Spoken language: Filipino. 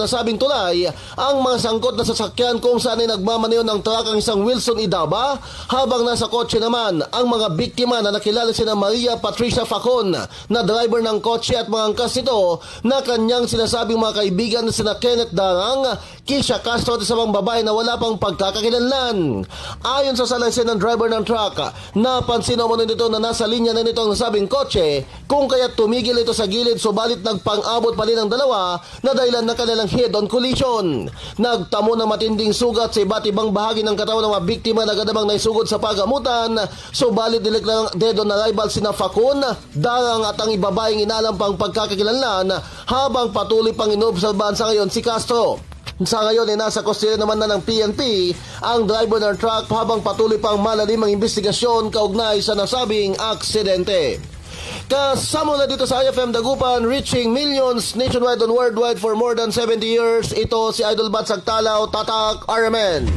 nasabing tulay ang mga sangkot na sasakyan kung saan ay nagmamaneho ng truck ang isang Wilson Idaba, habang nasa kotse naman ang mga biktima na nakilala sina Maria Patricia Facon na driver ng kotse at mga angkas nito na kanyang sinasabing mga kaibigan na sina Kenneth Darang, Kisha Castro at isang babae na wala pang pagkakakilanlan. Ayon sa salaysay ng driver ng truck, napansin naman nito na nasa linya na nito ang nasabing kotse, kung kaya tumigil ito sa gilid, subalit nagpang-abot pa rin ang dalawa na dahilan ng kanilang head-on collision. Nagtamo ng matinding sugat sa iba't ibang bahagi ng katawan ng mga biktima na agad namang naisugod sa pagamutan, subalit niliklang dead on arrival sina Facon, Darang at ang ibabaeng inalam pang pagkakakilanlan, habang patuloy pang inobserbahan sa ngayon si Castro. Sa ngayon ay nasa kustodiya naman na ng PNP ang driver ng truck, habang patuloy pang malalim ang investigasyon kaugnay sa nasabing aksidente. Kasama na dito sa IFM Dagupan, reaching millions nationwide and worldwide for more than 70 years. Ito si Idol Bat Sagtalaw, Tatak RMN.